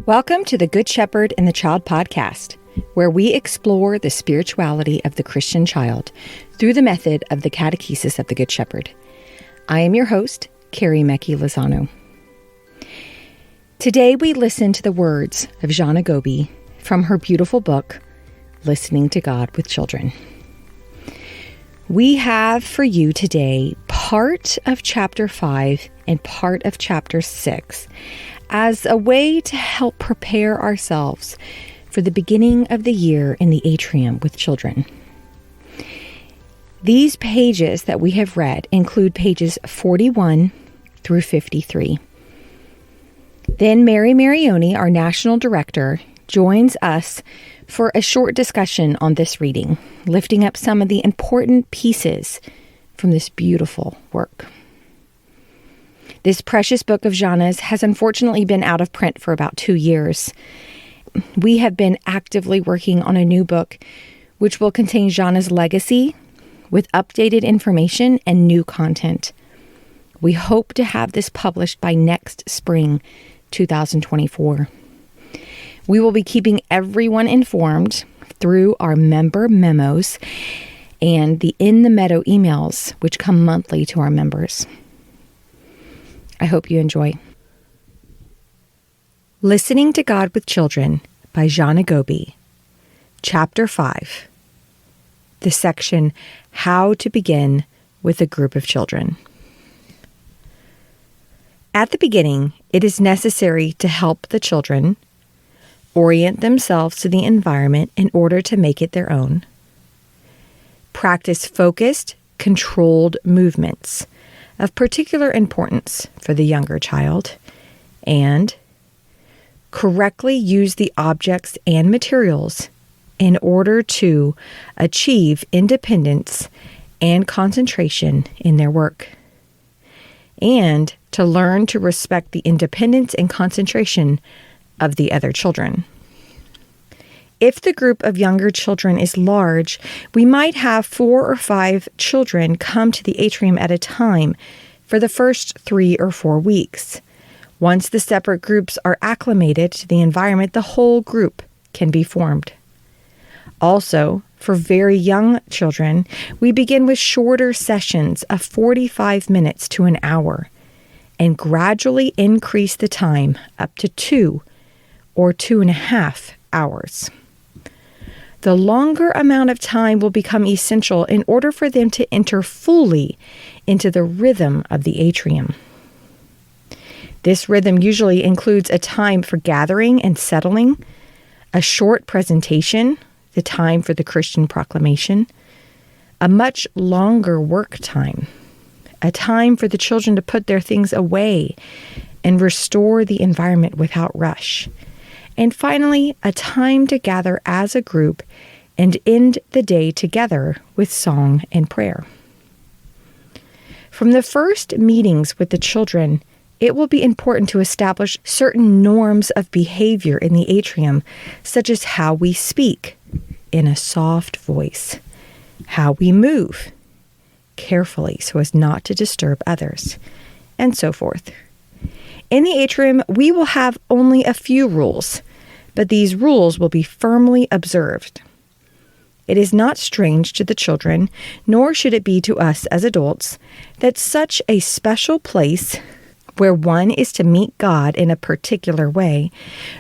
Welcome to the Good Shepherd and the Child podcast, where we explore the spirituality of the Christian child through the method of the Catechesis of the Good Shepherd. I am your host, Carrie Mecki Lozano. Today we listen to the words of Gianna Gobbi from her beautiful book, Listening to God with Children. We have for you today part of Chapter 5 and part of Chapter 6 as a way to help prepare ourselves for the beginning of the year in the atrium with children. These pages that we have read include pages 41 through 53. Then Mary Mirrione, our National Director, joins us for a short discussion on this reading, lifting up some of the important pieces from this beautiful work. This precious book of Gianna's has unfortunately been out of print for about 2 years. We have been actively working on a new book, which will contain Gianna's legacy with updated information and new content. We hope to have this published by next spring, 2024. We will be keeping everyone informed through our member memos and the In the Meadow emails, which come monthly to our members. I hope you enjoy. Listening to God with Children by Gianna Gobbi, Chapter 5, the section How to Begin with a Group of Children. At the beginning, it is necessary to help the children orient themselves to the environment in order to make it their own, practice focused, controlled movements of particular importance for the younger child, and correctly use the objects and materials in order to achieve independence and concentration in their work, and to learn to respect the independence and concentration of the other children. If the group of younger children is large, we might have 4 or 5 children come to the atrium at a time for the first 3 or 4 weeks. Once the separate groups are acclimated to the environment, the whole group can be formed. Also, for very young children, we begin with shorter sessions of 45 minutes to an hour and gradually increase the time up to 2 or 2.5 hours. The longer amount of time will become essential in order for them to enter fully into the rhythm of the atrium. This rhythm usually includes a time for gathering and settling, a short presentation, the time for the Christian proclamation, a much longer work time, a time for the children to put their things away and restore the environment without rush, and finally, a time to gather as a group and end the day together with song and prayer. From the first meetings with the children, it will be important to establish certain norms of behavior in the atrium, such as how we speak in a soft voice, how we move carefully so as not to disturb others, and so forth. In the atrium, we will have only a few rules, but these rules will be firmly observed. It is not strange to the children, nor should it be to us as adults, that such a special place where one is to meet God in a particular way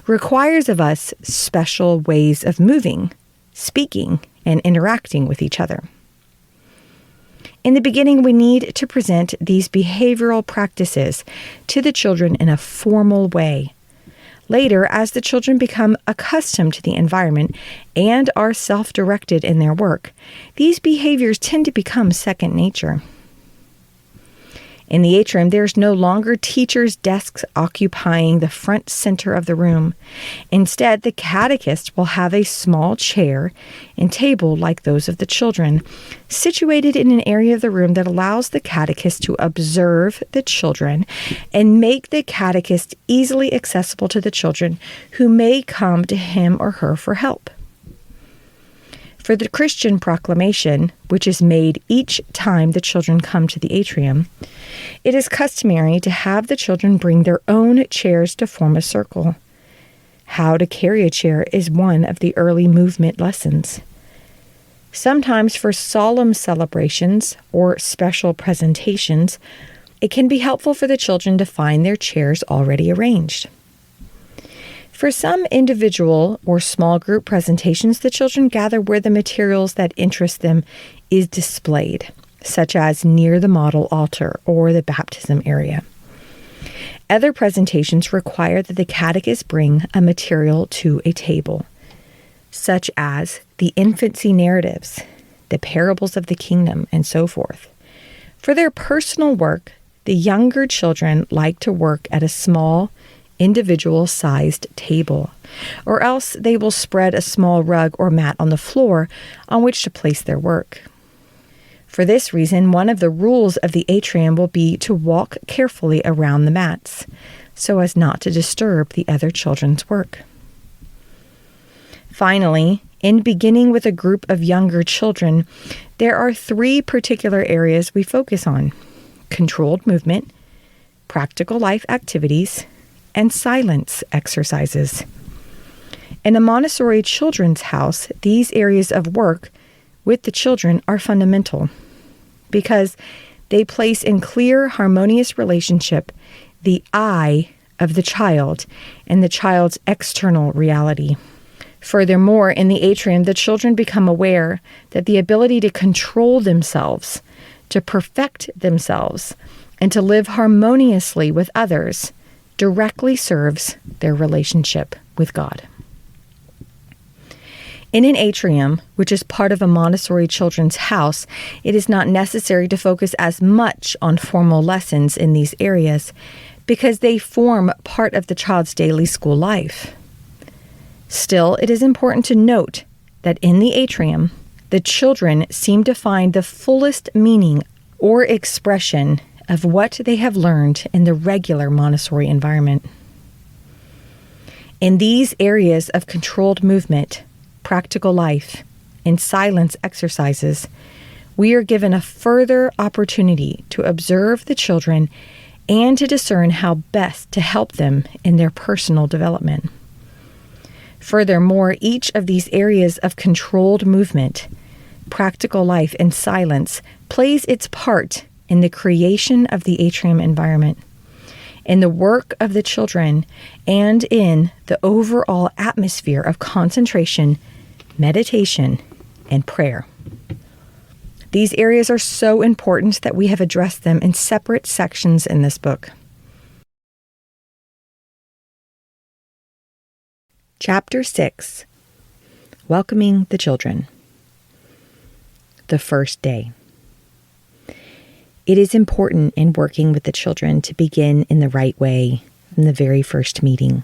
requires of us special ways of moving, speaking, and interacting with each other. In the beginning, we need to present these behavioral practices to the children in a formal way. Later, as the children become accustomed to the environment and are self-directed in their work, these behaviors tend to become second nature. In the atrium, there's no longer teachers' desks occupying the front center of the room. Instead, the catechist will have a small chair and table like those of the children, situated in an area of the room that allows the catechist to observe the children and make the catechist easily accessible to the children who may come to him or her for help. For the Christian proclamation, which is made each time the children come to the atrium, it is customary to have the children bring their own chairs to form a circle. How to carry a chair is one of the early movement lessons. Sometimes for solemn celebrations or special presentations, it can be helpful for the children to find their chairs already arranged. For some individual or small group presentations, the children gather where the materials that interest them is displayed, such as near the model altar or the baptism area. Other presentations require that the catechist bring a material to a table, such as the infancy narratives, the parables of the kingdom, and so forth. For their personal work, the younger children like to work at a small, individual-sized table, or else they will spread a small rug or mat on the floor on which to place their work. For this reason, one of the rules of the atrium will be to walk carefully around the mats, so as not to disturb the other children's work. Finally, in beginning with a group of younger children, there are 3 particular areas we focus on: controlled movement, practical life activities, and silence exercises. In a Montessori children's house, these areas of work with the children are fundamental because they place in clear, harmonious relationship the I of the child and the child's external reality. Furthermore, in the atrium, the children become aware that the ability to control themselves, to perfect themselves, and to live harmoniously with others directly serves their relationship with God. In an atrium, which is part of a Montessori children's house, it is not necessary to focus as much on formal lessons in these areas because they form part of the child's daily school life. Still, it is important to note that in the atrium, the children seem to find the fullest meaning or expression of what they have learned in the regular Montessori environment. In these areas of controlled movement, practical life, and silence exercises, we are given a further opportunity to observe the children and to discern how best to help them in their personal development. Furthermore, each of these areas of controlled movement, practical life, and silence plays its part in the creation of the atrium environment, in the work of the children, and in the overall atmosphere of concentration, meditation, and prayer. These areas are so important that we have addressed them in separate sections in this book. Chapter 6, Welcoming the Children. The first day. It is important in working with the children to begin in the right way from the very first meeting.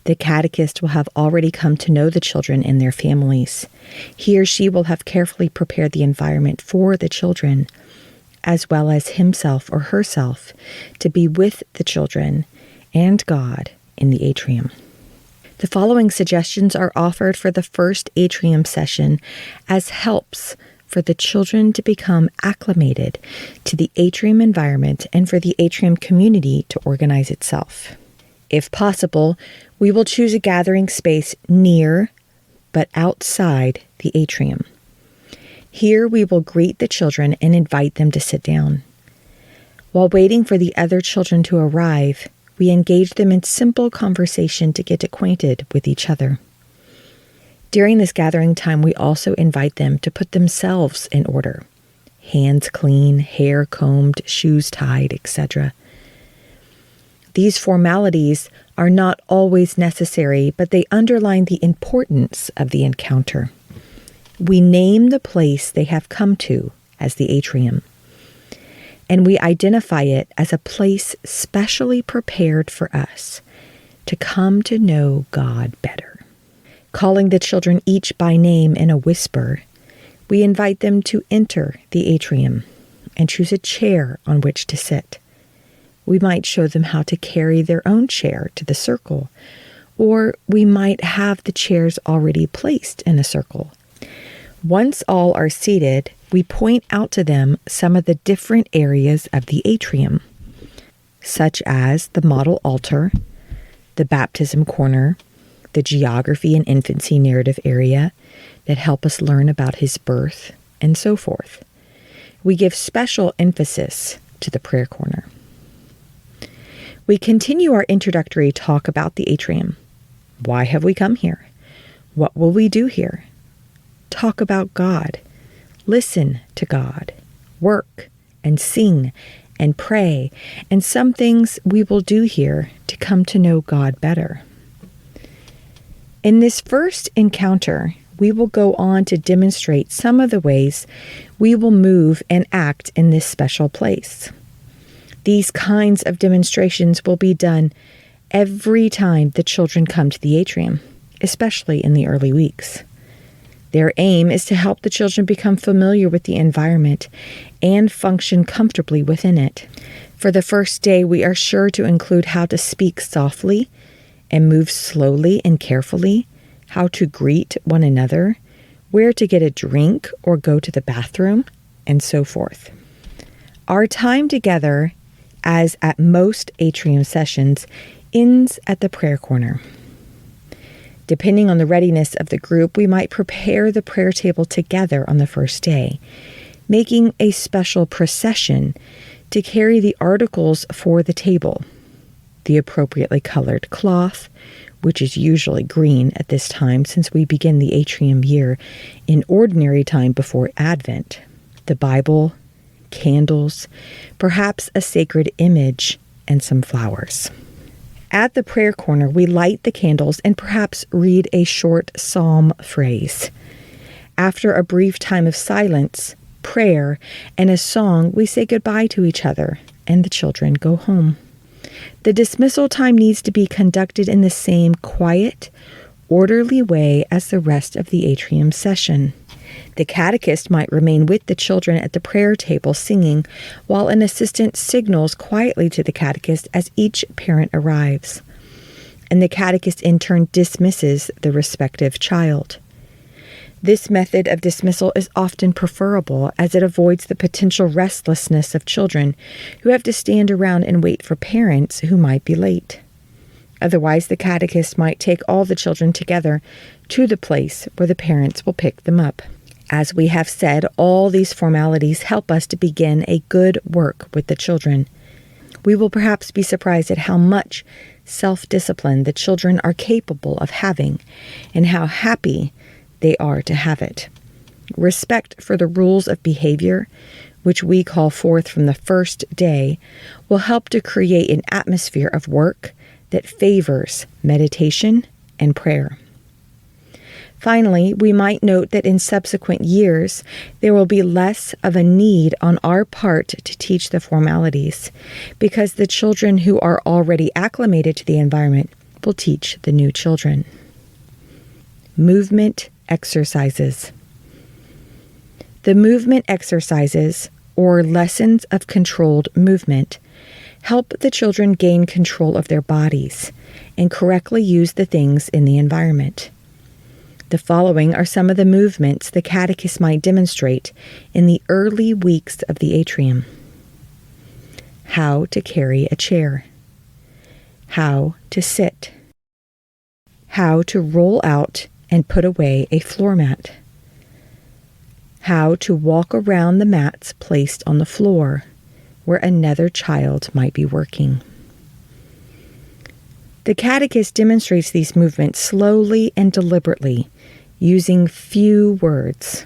The catechist will have already come to know the children and their families. He or she will have carefully prepared the environment for the children, as well as himself or herself, to be with the children and God in the atrium. The following suggestions are offered for the first atrium session as helps for the children to become acclimated to the atrium environment and for the atrium community to organize itself. If possible, we will choose a gathering space near but outside the atrium. Here we will greet the children and invite them to sit down. While waiting for the other children to arrive, we engage them in simple conversation to get acquainted with each other. During this gathering time, we also invite them to put themselves in order. Hands clean, hair combed, shoes tied, etc. These formalities are not always necessary, but they underline the importance of the encounter. We name the place they have come to as the atrium, and we identify it as a place specially prepared for us to come to know God better. Calling the children each by name in a whisper, we invite them to enter the atrium and choose a chair on which to sit. We might show them how to carry their own chair to the circle, or we might have the chairs already placed in a circle. Once all are seated, we point out to them some of the different areas of the atrium, such as the model altar, the baptism corner, the geography and infancy narrative area that help us learn about his birth, and so forth. We give special emphasis to the prayer corner. We continue our introductory talk about the atrium. Why have we come here? What will we do here? Talk about God. Listen to God. Work and sing and pray, and some things we will do here to come to know God better. In this first encounter, we will go on to demonstrate some of the ways we will move and act in this special place. These kinds of demonstrations will be done every time the children come to the atrium, especially in the early weeks. Their aim is to help the children become familiar with the environment and function comfortably within it. For the first day, we are sure to include how to speak softly and move slowly and carefully, how to greet one another, where to get a drink or go to the bathroom, and so forth. Our time together, as at most atrium sessions, ends at the prayer corner. Depending on the readiness of the group, we might prepare the prayer table together on the first day, making a special procession to carry the articles for the table, the appropriately colored cloth, which is usually green at this time since we begin the atrium year in ordinary time before Advent, the Bible, candles, perhaps a sacred image, and some flowers. At the prayer corner, we light the candles and perhaps read a short psalm phrase. After a brief time of silence, prayer, and a song, we say goodbye to each other, and the children go home. The dismissal time needs to be conducted in the same quiet, orderly way as the rest of the atrium session. The catechist might remain with the children at the prayer table singing, while an assistant signals quietly to the catechist as each parent arrives. And the catechist in turn dismisses the respective child. This method of dismissal is often preferable as it avoids the potential restlessness of children who have to stand around and wait for parents who might be late. Otherwise, the catechist might take all the children together to the place where the parents will pick them up. As we have said, all these formalities help us to begin a good work with the children. We will perhaps be surprised at how much self-discipline the children are capable of having and how happy they are to have it. Respect for the rules of behavior, which we call forth from the first day, will help to create an atmosphere of work that favors meditation and prayer. Finally, we might note that in subsequent years, there will be less of a need on our part to teach the formalities, because the children who are already acclimated to the environment will teach the new children. Movement exercises. The movement exercises, or lessons of controlled movement, help the children gain control of their bodies and correctly use the things in the environment. The following are some of the movements the catechist might demonstrate in the early weeks of the atrium. How to carry a chair. How to sit. How to roll out and put away a floor mat. How to walk around the mats placed on the floor where another child might be working. The catechist demonstrates these movements slowly and deliberately, using few words.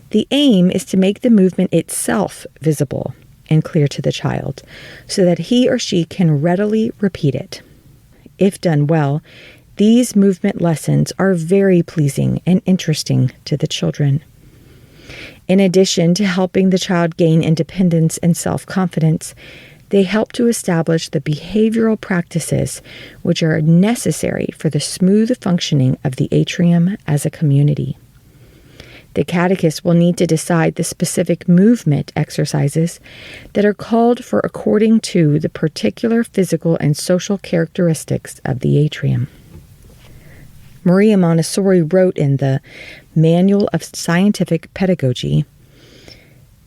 The aim is to make the movement itself visible and clear to the child, so that he or she can readily repeat it. If done well, these movement lessons are very pleasing and interesting to the children. In addition to helping the child gain independence and self-confidence, they help to establish the behavioral practices which are necessary for the smooth functioning of the atrium as a community. The catechist will need to decide the specific movement exercises that are called for according to the particular physical and social characteristics of the atrium. Maria Montessori wrote in the Manual of Scientific Pedagogy,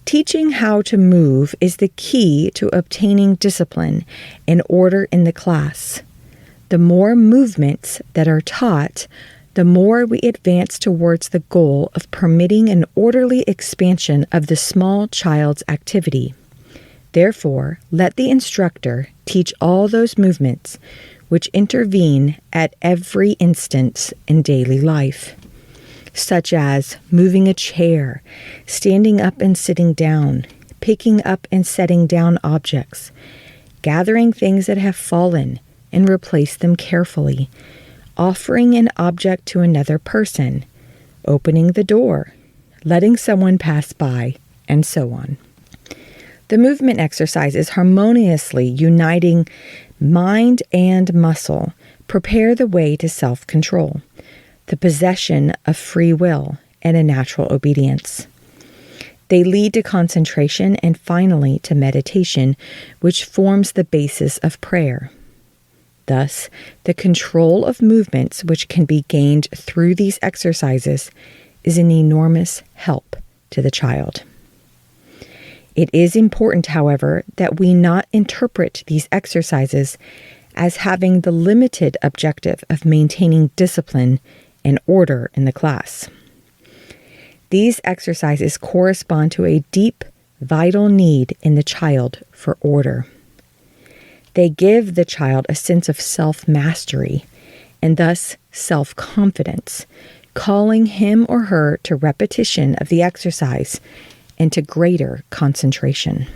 "Teaching how to move is the key to obtaining discipline and order in the class. The more movements that are taught, the more we advance towards the goal of permitting an orderly expansion of the small child's activity. Therefore, let the instructor teach all those movements which intervene at every instance in daily life, such as moving a chair, standing up and sitting down, picking up and setting down objects, gathering things that have fallen and replace them carefully, offering an object to another person, opening the door, letting someone pass by, and so on. The movement exercises harmoniously uniting mind and muscle prepare the way to self-control, the possession of free will, and a natural obedience. They lead to concentration and finally to meditation, which forms the basis of prayer. Thus, the control of movements which can be gained through these exercises is an enormous help to the child. It is important, however, that we not interpret these exercises as having the limited objective of maintaining discipline and order in the class. These exercises correspond to a deep, vital need in the child for order. They give the child a sense of self-mastery and thus self-confidence, calling him or her to repetition of the exercise and to greater concentration.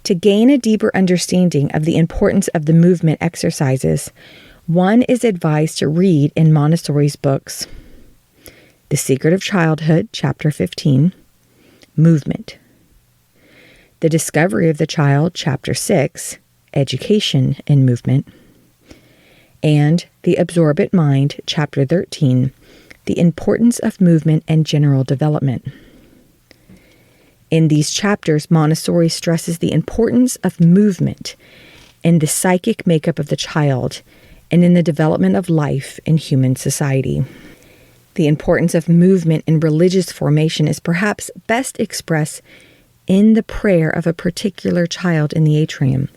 To gain a deeper understanding of the importance of the movement exercises, one is advised to read in Montessori's books, The Secret of Childhood, Chapter 15, Movement, The Discovery of the Child, Chapter 6, Education in Movement, and The Absorbent Mind, Chapter 13, The Importance of Movement and General Development. In these chapters, Montessori stresses the importance of movement in the psychic makeup of the child and in the development of life in human society. The importance of movement in religious formation is perhaps best expressed in the prayer of a particular child in the atrium.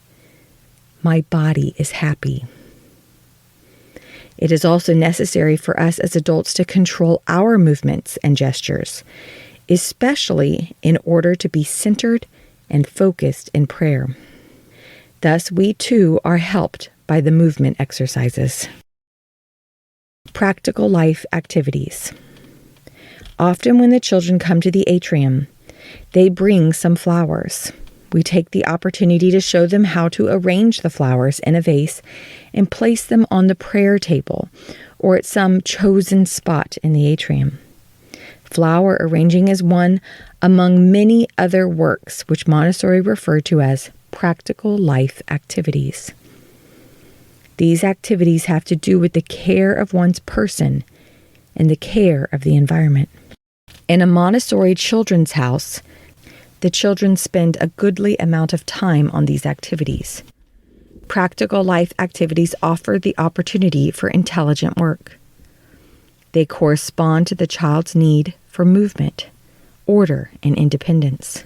My body is happy. It is also necessary for us as adults to control our movements and gestures, especially in order to be centered and focused in prayer. Thus, we too are helped by the movement exercises. Practical life activities. Often when the children come to the atrium, they bring some flowers. We take the opportunity to show them how to arrange the flowers in a vase and place them on the prayer table or at some chosen spot in the atrium. Flower arranging is one among many other works which Montessori referred to as practical life activities. These activities have to do with the care of one's person and the care of the environment. In a Montessori children's house, the children spend a goodly amount of time on these activities. Practical life activities offer the opportunity for intelligent work. They correspond to the child's need for movement, order, and independence.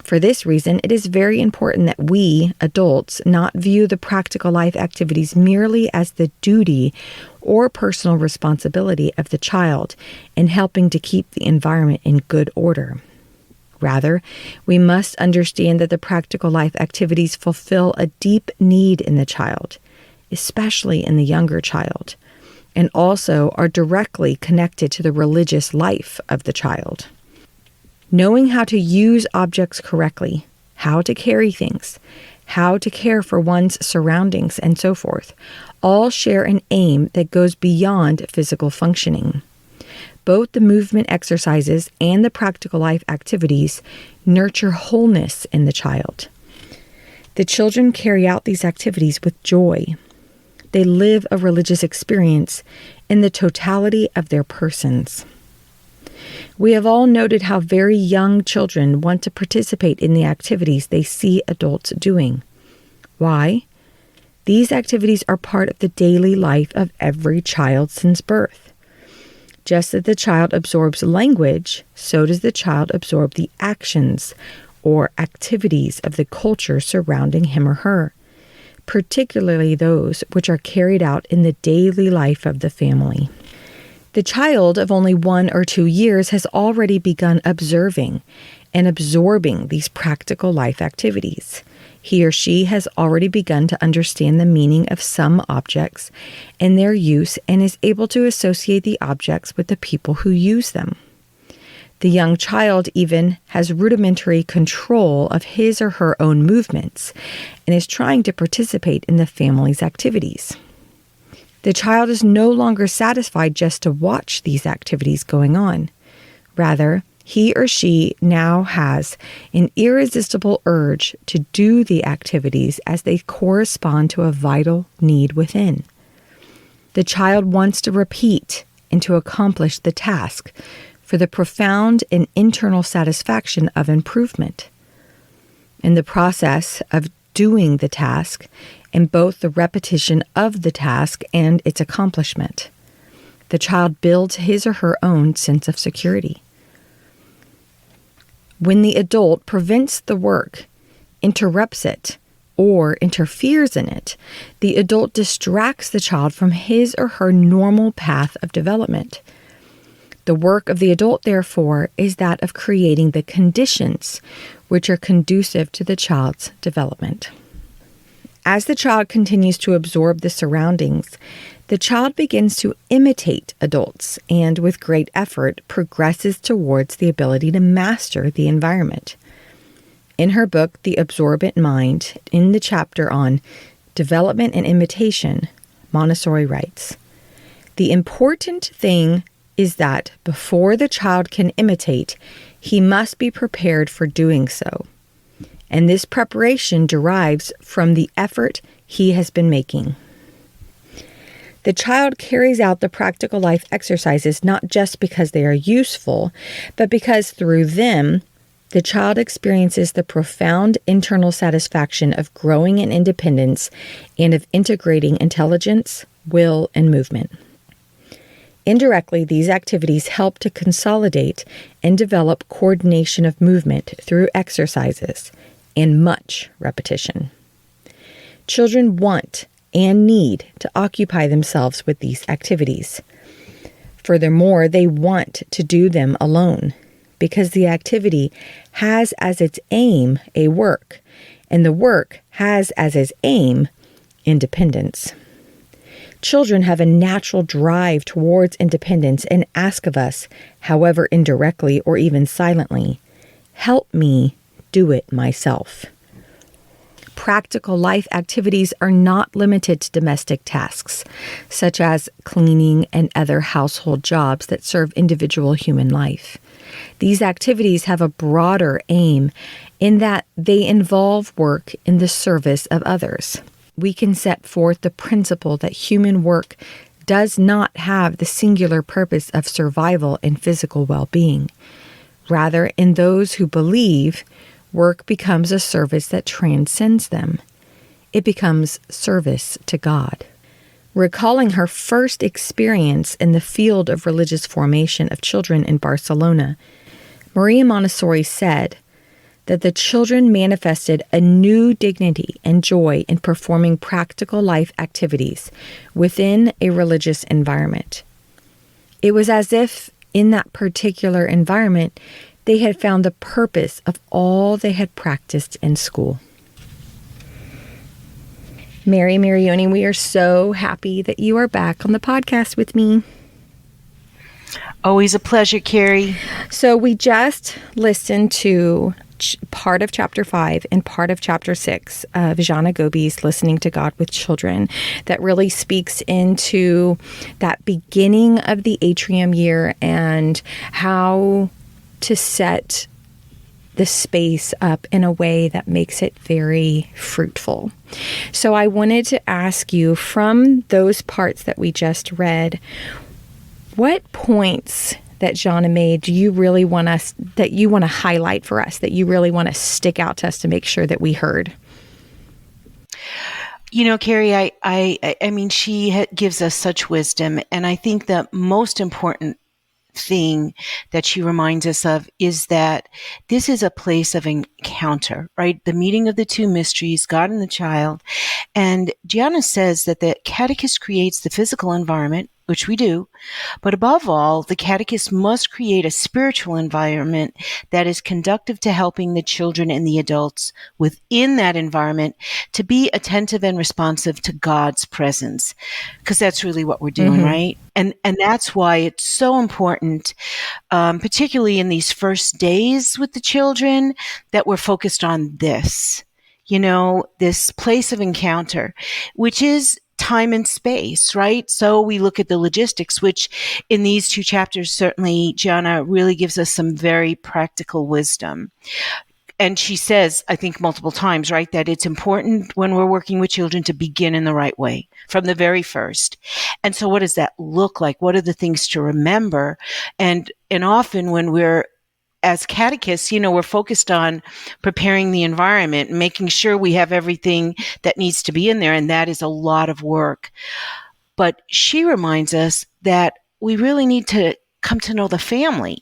For this reason, it is very important that we, adults, not view the practical life activities merely as the duty or personal responsibility of the child in helping to keep the environment in good order. Rather, we must understand that the practical life activities fulfill a deep need in the child, especially in the younger child, and also are directly connected to the religious life of the child. Knowing how to use objects correctly, how to carry things, how to care for one's surroundings, and so forth, all share an aim that goes beyond physical functioning. Both the movement exercises and the practical life activities nurture wholeness in the child. The children carry out these activities with joy. They live a religious experience in the totality of their persons. We have all noted how very young children want to participate in the activities they see adults doing. Why? These activities are part of the daily life of every child since birth. Just as the child absorbs language, so does the child absorb the actions or activities of the culture surrounding him or her. particularly those which are carried out in the daily life of the family. The child of only 1 or 2 years has already begun observing and absorbing these practical life activities. He or she has already begun to understand the meaning of some objects and their use, and is able to associate the objects with the people who use them. The young child even has rudimentary control of his or her own movements and is trying to participate in the family's activities. The child is no longer satisfied just to watch these activities going on. Rather, he or she now has an irresistible urge to do the activities as they correspond to a vital need within. The child wants to repeat and to accomplish the task for the profound and internal satisfaction of improvement. In the process of doing the task, and both the repetition of the task and its accomplishment, the child builds his or her own sense of security. When the adult prevents the work, interrupts it, or interferes in it, the adult distracts the child from his or her normal path of development. The work of the adult, therefore, is that of creating the conditions which are conducive to the child's development. As the child continues to absorb the surroundings, the child begins to imitate adults and, with great effort, progresses towards the ability to master the environment. In her book, The Absorbent Mind, in the chapter on Development and Imitation, Montessori writes, "The important thing is that before the child can imitate, he must be prepared for doing so. And this preparation derives from the effort he has been making." The child carries out the practical life exercises not just because they are useful, but because through them, the child experiences the profound internal satisfaction of growing in independence and of integrating intelligence, will, and movement. Indirectly, these activities help to consolidate and develop coordination of movement through exercises and much repetition. Children want and need to occupy themselves with these activities. Furthermore, they want to do them alone because the activity has as its aim a work, and the work has as its aim independence. Children have a natural drive towards independence and ask of us, however indirectly or even silently, "Help me do it myself." Practical life activities are not limited to domestic tasks, such as cleaning and other household jobs that serve individual human life. These activities have a broader aim in that they involve work in the service of others. We can set forth the principle that human work does not have the singular purpose of survival and physical well-being. Rather, in those who believe, work becomes a service that transcends them. It becomes service to God. Recalling her first experience in the field of religious formation of children in Barcelona, Maria Montessori said that the children manifested a new dignity and joy in performing practical life activities within a religious environment. It was as if in that particular environment, they had found the purpose of all they had practiced in school. Mary Mirrione, we are so happy that you are back on the podcast with me. Always a pleasure, Carrie. So we just listened to part of Chapter 5 and part of Chapter 6 of Gianna Gobbi's Listening to God with Children that really speaks into that beginning of the atrium year and how to set the space up in a way that makes it very fruitful. So I wanted to ask you, from those parts that we just read, what points that Gianna made do you really want to highlight for us, that you really want to stick out to us to make sure that we heard? You know, Carrie, I mean, she gives us such wisdom, and I think the most important thing that she reminds us of is that this is a place of encounter, right? The meeting of the two mysteries, God and the child. And Gianna says that the catechist creates the physical environment, which we do, but above all, the catechist must create a spiritual environment that is conducive to helping the children and the adults within that environment to be attentive and responsive to God's presence, because that's really what we're doing, right? And that's why it's so important, particularly in these first days with the children, that we're focused on this, this place of encounter, which is time and space, right? So we look at the logistics, which in these two chapters, certainly Gianna really gives us some very practical wisdom. And she says, I think multiple times, right, that it's important when we're working with children to begin in the right way from the very first. And so what does that look like? What are the things to remember? And often when we're as catechists, we're focused on preparing the environment, making sure we have everything that needs to be in there. And that is a lot of work. But she reminds us that we really need to come to know the family.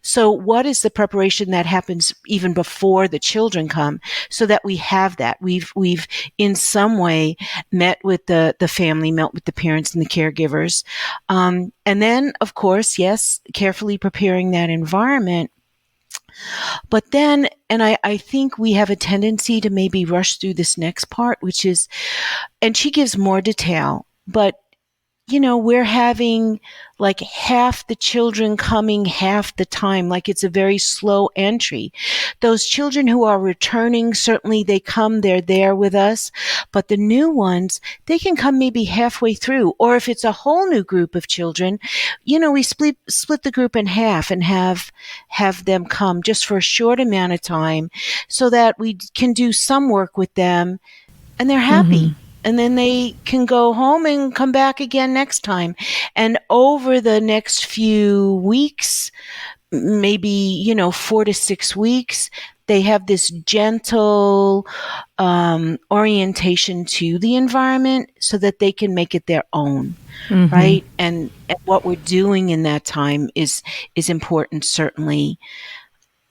So what is the preparation that happens even before the children come so that we have that? We've in some way met with the family, met with the parents and the caregivers. And then, of course, yes, carefully preparing that environment. But then, and I think we have a tendency to maybe rush through this next part, which is, and she gives more detail, but we're having like half the children coming half the time, like it's a very slow entry. Those children who are returning, certainly they come, they're there with us, but the new ones, they can come maybe halfway through. Or if it's a whole new group of children, we split the group in half and have them come just for a short amount of time so that we can do some work with them and they're happy. And then they can go home and come back again next time. And over the next few weeks, maybe, 4 to 6 weeks, they have this gentle orientation to the environment so that they can make it their own, right? And what we're doing in that time is important, certainly.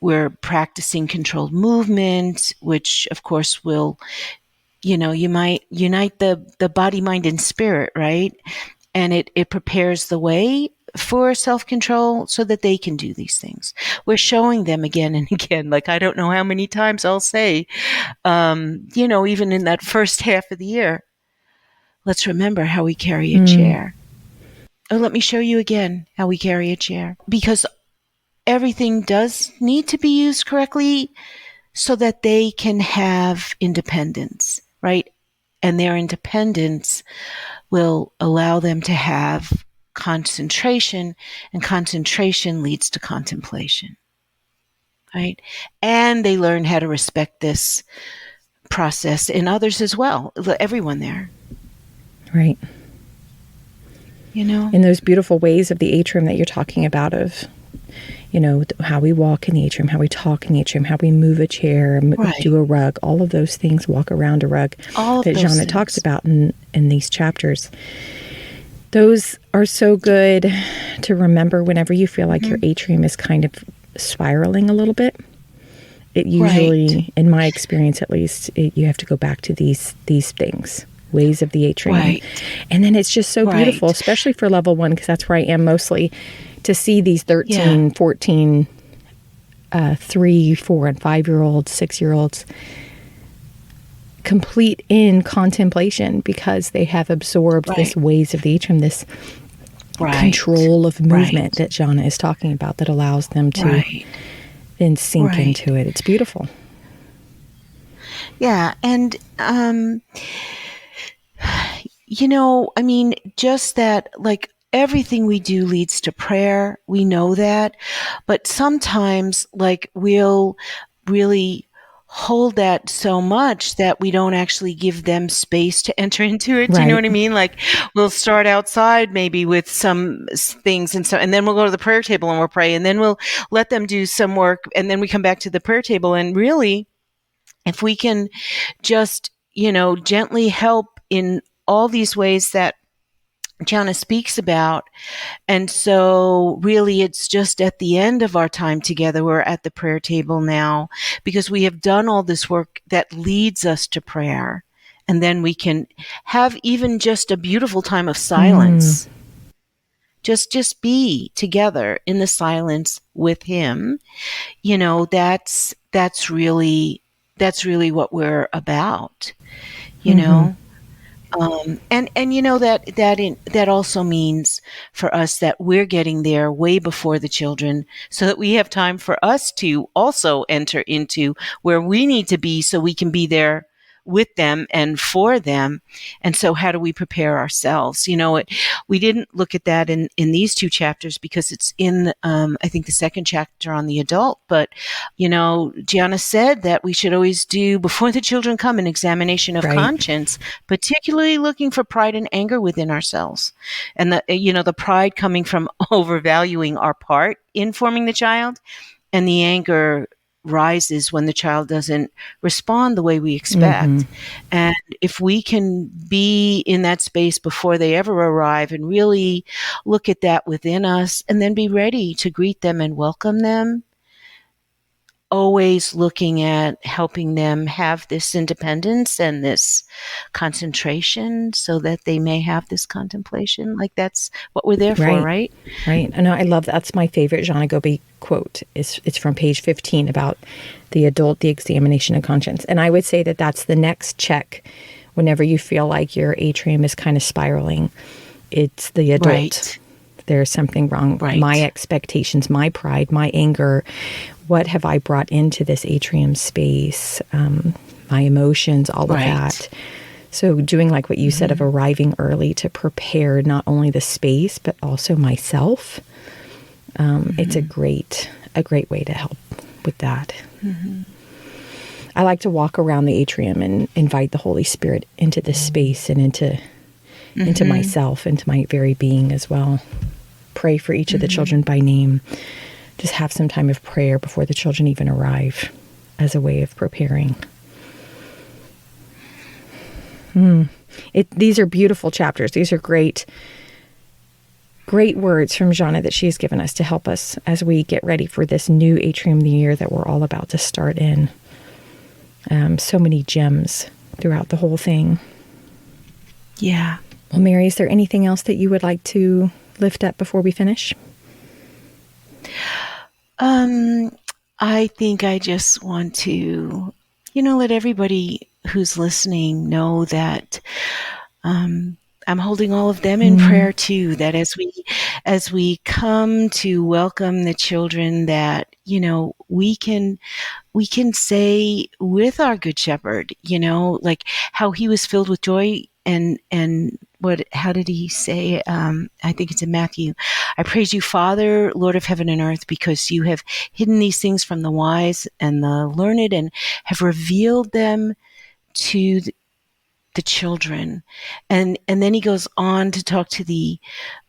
We're practicing controlled movement, which, of course, will you might unite the body, mind, and spirit, right? And it prepares the way for self-control so that they can do these things. We're showing them again and again, like I don't know how many times I'll say, even in that first half of the year, let's remember how we carry a chair. Oh, let me show you again how we carry a chair. Because everything does need to be used correctly so that they can have independence. Right? And their independence will allow them to have concentration, and concentration leads to contemplation. Right? And they learn how to respect this process in others as well, everyone there. Right. In those beautiful ways of the atrium that you're talking about of how we walk in the atrium, how we talk in the atrium, how we move a chair, do a rug, all of those things, walk around a rug that Gianna talks about in these chapters. Those are so good to remember whenever you feel like your atrium is kind of spiraling a little bit. It usually, in my experience at least, you have to go back to these things, ways of the atrium. Right. And then it's just so beautiful, especially for level 1, because that's where I am mostly, to see these 13, 14, 3, 4, and 5-year-olds, 6-year-olds complete in contemplation because they have absorbed this ways of the atrium, this control of movement that Gianna is talking about that allows them to then sink into it. It's beautiful. Yeah. And, just that, like, everything we do leads to prayer. We know that. But sometimes, like, we'll really hold that so much that we don't actually give them space to enter into it. Do you know what I mean? Like, we'll start outside maybe with some things and then we'll go to the prayer table and we'll pray, and then we'll let them do some work, and then we come back to the prayer table. And really, if we can just, gently help in all these ways that Gianna speaks about. And so really it's just at the end of our time together, we're at the prayer table now because we have done all this work that leads us to prayer. And then we can have even just a beautiful time of silence. Just be together in the silence with him. You know, that's really what we're about, you know? And you know that also means for us that we're getting there way before the children, so that we have time for us to also enter into where we need to be, so we can be there with them and for them. And so how do we prepare ourselves? You know, we didn't look at that in these two chapters because it's in, I think, the second chapter on the adult. But, you know, Gianna said that we should always do, before the children come, an examination of conscience, particularly looking for pride and anger within ourselves. And the pride coming from overvaluing our part in forming the child, and the anger rises when the child doesn't respond the way we expect. And if we can be in that space before they ever arrive and really look at that within us, and then be ready to greet them and welcome them, always looking at helping them have this independence and this concentration so that they may have this contemplation. Like, that's what we're there for, right? Right. I know. I love that's my favorite Gianna Gobbi quote. It's from page 15 about the adult, the examination of conscience. And I would say that that's the next check whenever you feel like your atrium is kind of spiraling. It's the adult. Right. There's something wrong. Right. My expectations, my pride, my anger. What have I brought into this atrium space? My emotions, all of that. So doing like what you said of arriving early to prepare not only the space, but also myself. It's a great way to help with that. I like to walk around the atrium and invite the Holy Spirit into this space and into myself, into my very being as well. Pray for each of the children by name. Just have some time of prayer before the children even arrive as a way of preparing. These are beautiful chapters. These are great words from Gianna that she has given us to help us as we get ready for this new atrium of the year that we're all about to start in. So many gems throughout the whole thing. Yeah. Well, Mary, is there anything else that you would like to lift up before we finish? I think I just want to, let everybody who's listening know that I'm holding all of them in prayer too, that as we come to welcome the children, that, we can say with our Good Shepherd, like how he was filled with joy, and how did he say? I think it's in Matthew. I praise you, Father, Lord of heaven and earth, because you have hidden these things from the wise and the learned and have revealed them to the children. And then he goes on to talk to the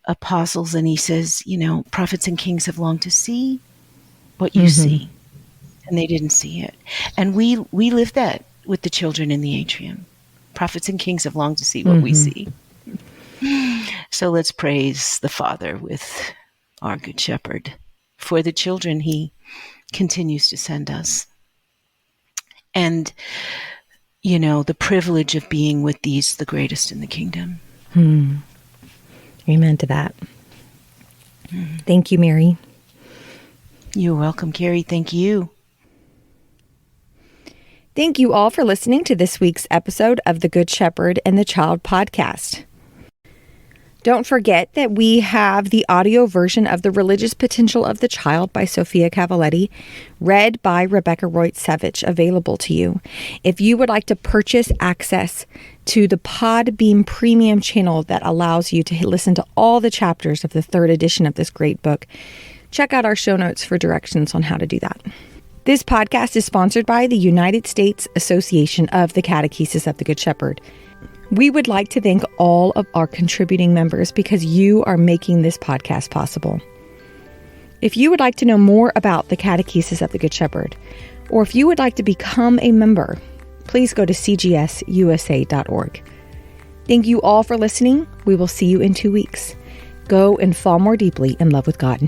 apostles, and he says, prophets and kings have longed to see what you see, and they didn't see it. And we live that with the children in the atrium. Prophets and kings have longed to see what we see. So let's praise the Father with our Good Shepherd for the children he continues to send us. And, the privilege of being with these, the greatest in the kingdom. Amen to that. Thank you, Mary. You're welcome, Carrie. Thank you. Thank you all for listening to this week's episode of the Good Shepherd and the Child podcast. Don't forget that we have the audio version of The Religious Potential of the Child by Sofia Cavalletti, read by Rebecca Royce-Savage, available to you. If you would like to purchase access to the Podbeam Premium channel that allows you to listen to all the chapters of the third edition of this great book, check out our show notes for directions on how to do that. This podcast is sponsored by the United States Association of the Catechesis of the Good Shepherd. We would like to thank all of our contributing members because you are making this podcast possible. If you would like to know more about the Catechesis of the Good Shepherd, or if you would like to become a member, please go to cgsusa.org. Thank you all for listening. We will see you in 2 weeks. Go and fall more deeply in love with God.